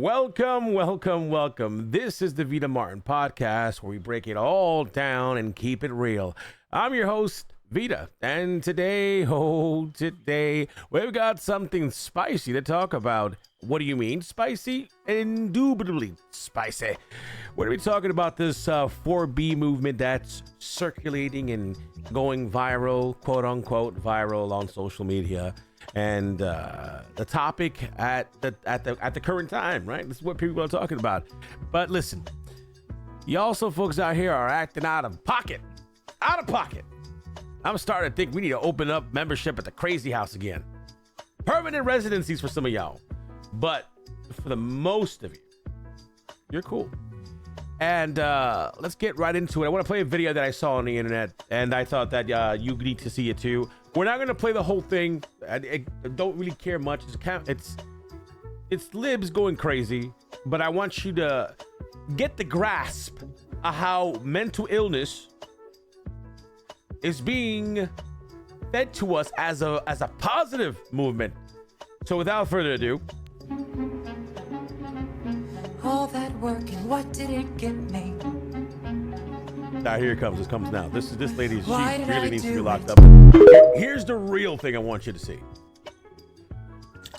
Welcome, welcome, welcome. This is the Vida podcast where we break it all down and keep it real. I'm your host, Vida, and today, we've got something spicy to talk about. What do you mean spicy? Indubitably spicy. We're going to be talking about this 4B movement that's circulating and going viral, quote unquote, viral on social media. And the topic at the current time, right? This is what people are talking about. But listen, you also folks out here are acting out of pocket. I'm starting to think we need to open up membership at the Crazy House again. Permanent residencies for some of y'all. But for the most of you, you're cool. And let's get right into it. I want to play a video that I saw on the internet, and I thought that you need to see it too. We're not going to play the whole thing. I don't really care much. It's libs going crazy, but I want you to get the grasp of how mental illness is being fed to us as a positive movement. So without further ado, all that work and what did it get me? now here it comes. This comes now. This lady, she Why did really I needs to do be locked it? up. Here's the real thing I want you to see.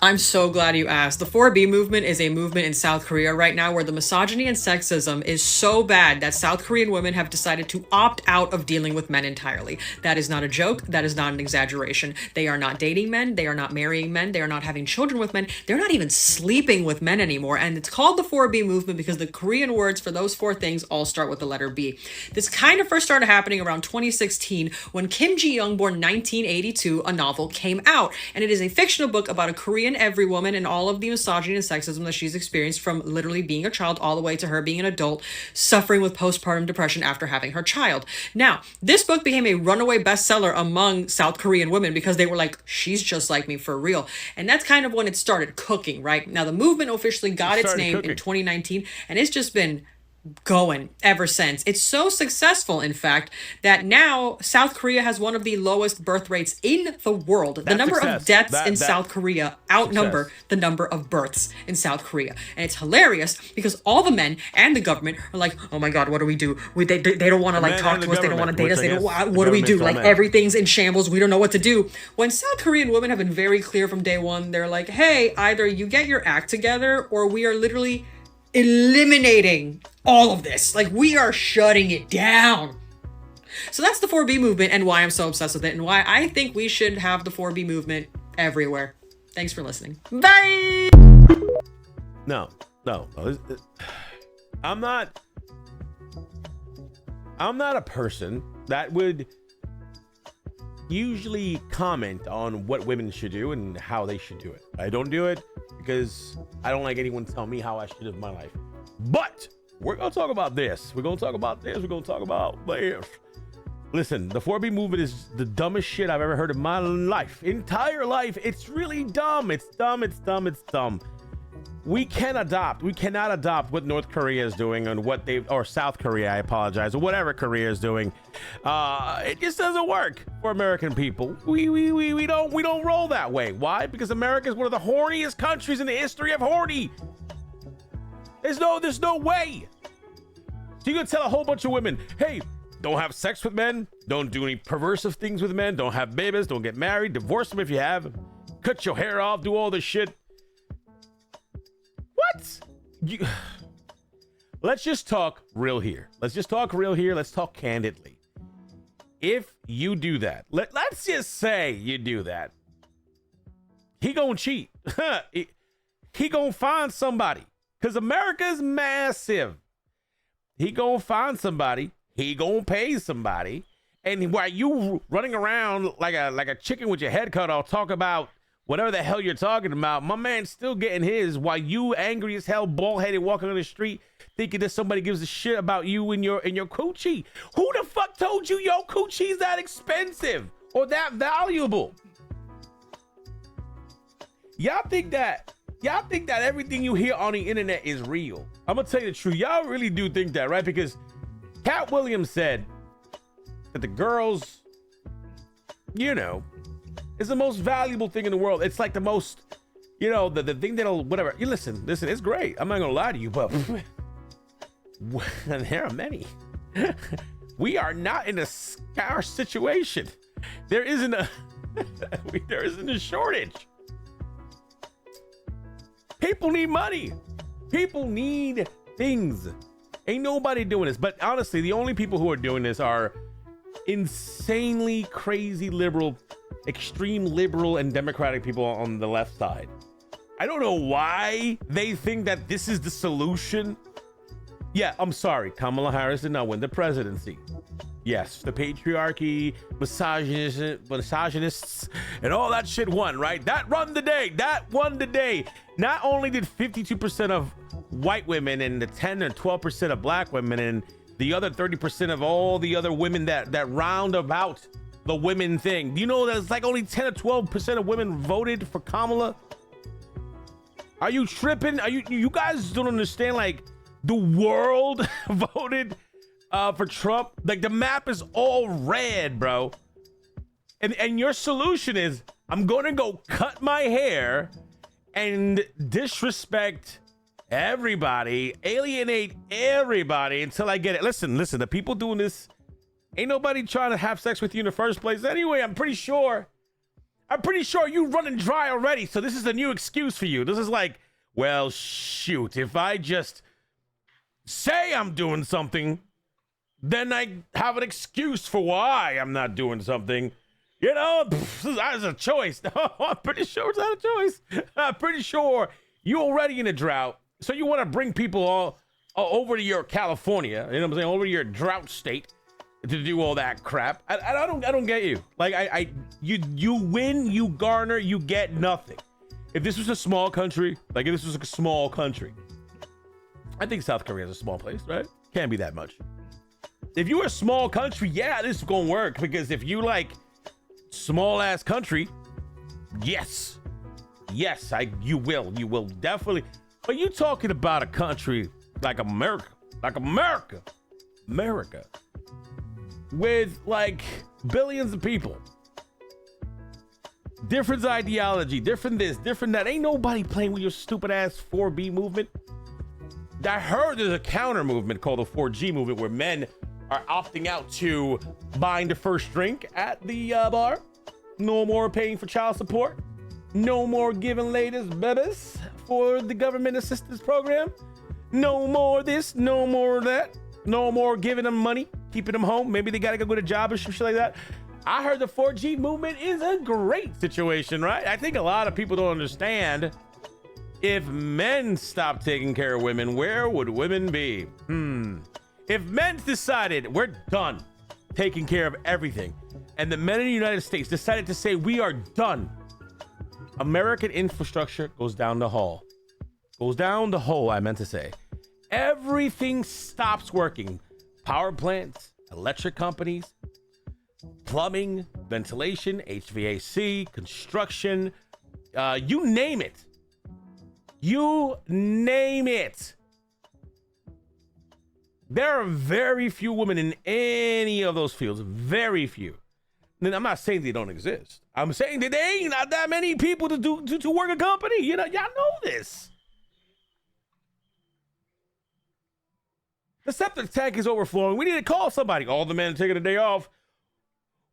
I'm so glad you asked. The 4B movement is a movement in South Korea right now where the misogyny and sexism is so bad that South Korean women have decided to opt out of dealing with men entirely. That is not a joke. That is not an exaggeration. They are not dating men. They are not marrying men. They are not having children with men. They're not even sleeping with men anymore. And it's called the 4B movement because the Korean words for those four things all start with the letter B. This kind of first started happening around 2016 when Kim Ji-young, born 1982, a novel came out. And it is a fictional book about a Korean every woman and all of the misogyny and sexism that she's experienced from literally being a child all the way to her being an adult suffering with postpartum depression after having her child. Now, this book became a runaway bestseller among South Korean women because they were like, she's just like me for real. And that's kind of when it started cooking, right? Now, the movement officially got its name in 2019, and it's just been going ever since. It's so successful, in fact, that now South Korea has one of the lowest birth rates in the world. The number of deaths in South Korea outnumber the number of births in South Korea. And it's hilarious because all the men and the government are like, oh my God, what do we do? They don't want to like talk to us. They don't want to date us. They don't, what do we do? Like everything's in shambles. We don't know what to do. When South Korean women have been very clear from day one, they're like, hey, either you get your act together or we are literally eliminating all of this. Like, we are shutting it down. So that's the 4B movement and why I'm so obsessed with it and why I think we should have the 4B movement everywhere. Thanks for listening. Bye! No. I'm not a person that would usually comment on what women should do and how they should do it. I don't do it because I don't like anyone tell me how I should live my life. But we're going to talk about this. We're going to talk about this. We're going to talk about this. Listen, the 4B movement is the dumbest shit I've ever heard in my entire life. It's really dumb. It's dumb. We cannot adopt what North Korea is doing and or South Korea, I apologize, or whatever Korea is doing. It just doesn't work for American people. We don't roll that way. Why? Because America is one of the horniest countries in the history of horny. There's no way. So you're gonna tell a whole bunch of women, hey, don't have sex with men, don't do any perversive things with men, don't have babies, don't get married, divorce them if you have, cut your hair off, do all this shit. What? Let's just talk real here. Let's talk candidly. If you do that, let's just say you do that, he gonna cheat. he gonna find somebody. Because America is massive. He gonna find somebody. He gonna pay somebody. And while you running around like a chicken with your head cut off, talk about whatever the hell you're talking about, my man's still getting his while you angry as hell, bald-headed, walking on the street, thinking that somebody gives a shit about you and your coochie. Who the fuck told you your coochie's that expensive or that valuable? Y'all think that everything you hear on the internet is real. I'm gonna tell you the truth. Y'all really do think that, right? Because Cat Williams said that the girls, is the most valuable thing in the world. It's like the most, you know, the thing that'll whatever. You listen, it's great. I'm not gonna lie to you, but there are many. We are not in a scarce situation. There isn't a there isn't a shortage. People need money. People need things. Ain't nobody doing this. But honestly, the only people who are doing this are insanely crazy liberal, extreme liberal and democratic people on the left side. I don't know why they think that this is the solution. Yeah, I'm sorry. Kamala Harris did not win the presidency. Yes, the patriarchy, misogynists, and all that shit won, right? That won the day. That won the day. Not only did 52% of white women and the 10 or 12% of black women and the other 30% of all the other women that round about the women thing. Do you know there's like only 10 or 12% of women voted for Kamala? Are you tripping? You guys don't understand, like, the world voted for Trump. Like, the map is all red, bro. And your solution is, I'm gonna go cut my hair and disrespect everybody, alienate everybody until I get it. Listen, the people doing this, ain't nobody trying to have sex with you in the first place anyway. I'm pretty sure you running dry already. So this is a new excuse for you. This is like, well, shoot, if I just say I'm doing something, then I have an excuse for why I'm not doing something. You know, that's a choice. I'm pretty sure it's not a choice. I'm pretty sure you're already in a drought. So you want to bring people all over to your California, you know what I'm saying, over to your drought state to do all that crap. I don't get you. Like, you win, you garner, you get nothing. If this was a small country, like if this was a small country, I think South Korea is a small place, right? Can't be that much. If you were a small country, yeah, this is gonna work, because if you like small ass country, yes, you will definitely. But you talking about a country like America, with like billions of people, different ideology, different this, different that. Ain't nobody playing with your stupid ass 4B movement. I heard there's a counter movement called the 4G movement, where men are opting out to buying the first drink at the bar. No more paying for child support. No more giving ladies babies for the government assistance program. No more this, no more that. No more giving them money, keeping them home. Maybe they gotta go get a job or some shit like that. I heard the 4G movement is a great situation, right? I think a lot of people don't understand. If men stopped taking care of women, where would women be? If men decided we're done taking care of everything, and the men in the United States decided to say we are done, American infrastructure goes down the hall. Goes down the hole, I meant to say. Everything stops working. Power plants, electric companies, plumbing, ventilation, HVAC, construction, you name it. You name it. There are very few women in any of those fields. Very few. And I'm not saying they don't exist. I'm saying that there ain't not that many people to work a company. You know, y'all know this. The septic tank is overflowing. We need to call somebody. All the men taking a day off.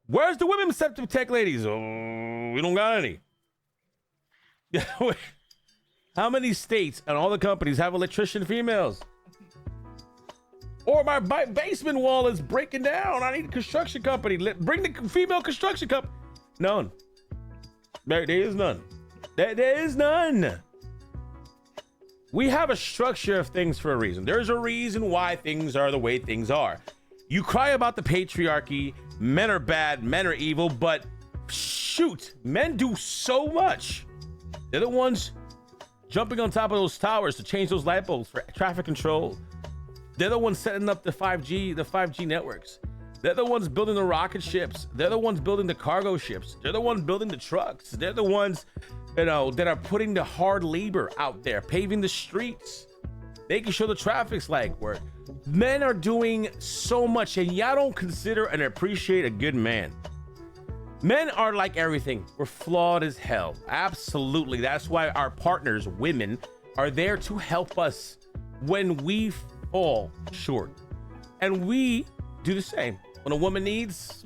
Where's the women septic tank ladies? Oh, we don't got any. How many states and all the companies have electrician females? Or my basement wall is breaking down. I need a construction company. Bring the female construction company. None. There is none. There is none. We have a structure of things for a reason. There's a reason why things are the way things are. You cry about the patriarchy. Men are bad. Men are evil. But shoot, men do so much. They're the ones jumping on top of those towers to change those light bulbs for traffic control. They're the ones setting up the 5G networks. They're the ones building the rocket ships. They're the ones building the cargo ships. They're the ones building the trucks. They're the ones, that are putting the hard labor out there, paving the streets, making sure the traffic's like work. Men are doing so much, and y'all don't consider and appreciate a good man. Men are like everything. We're flawed as hell. Absolutely. That's why our partners, women, are there to help us when we fall short. And we do the same. When a woman needs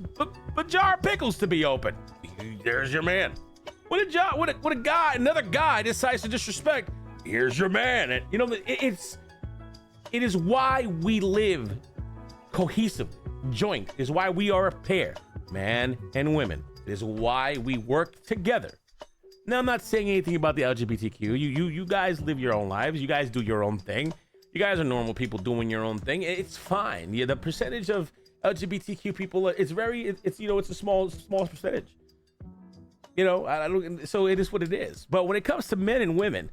a jar of pickles to be open, there's your man. When another guy decides to disrespect, here's your man. And you know, it is why we live cohesive, joint. It is why we are a pair, man and women. It is why we work together. Now, I'm not saying anything about the LGBTQ. You guys live your own lives. You guys do your own thing. You guys are normal people doing your own thing. It's fine. Yeah, the percentage of LGBTQ people, it's a small percentage. You know, I don't. So it is what it is. But when it comes to men and women,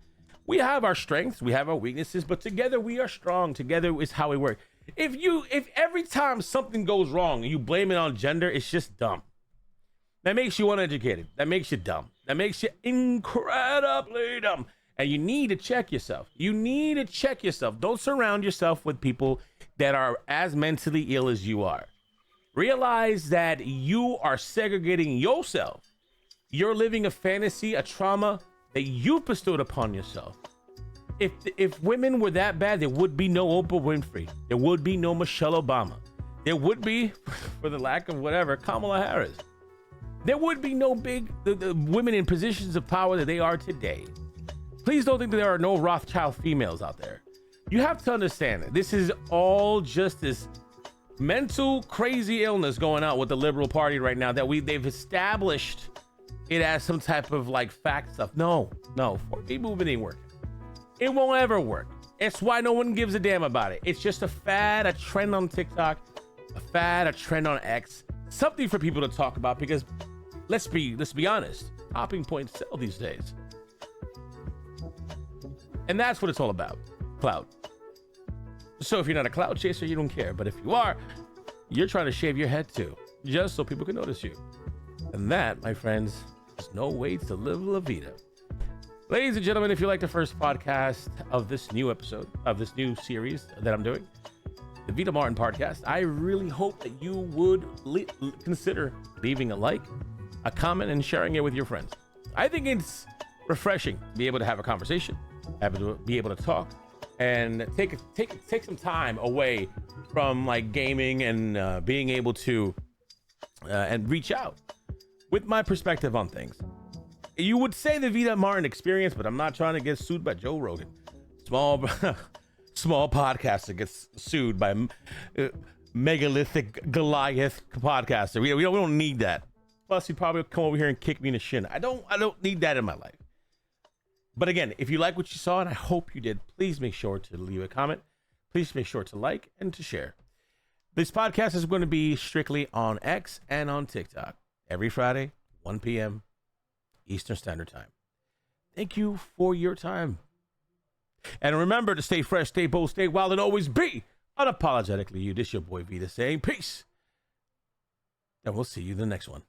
we have our strengths, we have our weaknesses, but together we are strong. Together is how we work. If every time something goes wrong and you blame it on gender, it's just dumb. That makes you uneducated. That makes you dumb. That makes you incredibly dumb. And you need to check yourself. You need to check yourself. Don't surround yourself with people that are as mentally ill as you are. Realize that you are segregating yourself. You're living a fantasy, a trauma that you bestowed upon yourself. If women were that bad, there would be no Oprah Winfrey. There would be no Michelle Obama. There would be, for the lack of whatever, Kamala Harris. There would be no big the women in positions of power that they are today. Please don't think that there are no Rothschild females out there. You have to understand that this is all just this mental crazy illness going on with the liberal party right now that they've established it as some type of like fact stuff. No, 4B movement ain't working. It won't ever work. It's why no one gives a damn about it. It's just a fad, a trend on TikTok, a trend on X, something for people to talk about because let's be honest, topping points sell these days. And that's what it's all about, clout. So if you're not a clout chaser, you don't care. But if you are, you're trying to shave your head too, just so people can notice you. And that, my friends, is no way to live La Vida. Ladies and gentlemen, if you like the first podcast of this new episode, of this new series that I'm doing, the Vida Martin podcast, I really hope that you would consider leaving a like, a comment, and sharing it with your friends. I think it's refreshing to be able to have a conversation, be able to talk, and take some time away from like gaming and being able to and reach out with my perspective on things. You would say the Vida Martin experience, but I'm not trying to get sued by Joe Rogan. Small podcaster gets sued by megalithic Goliath podcaster. We don't need that. Plus, he'd probably come over here and kick me in the shin. I don't need that in my life. But again, if you like what you saw, and I hope you did, please make sure to leave a comment. Please make sure to like and to share. This podcast is going to be strictly on X and on TikTok every Friday, 1 p.m. Eastern Standard Time. Thank you for your time. And remember to stay fresh, stay bold, stay wild, and always be unapologetically you. This your boy Vida saying peace. And we'll see you in the next one.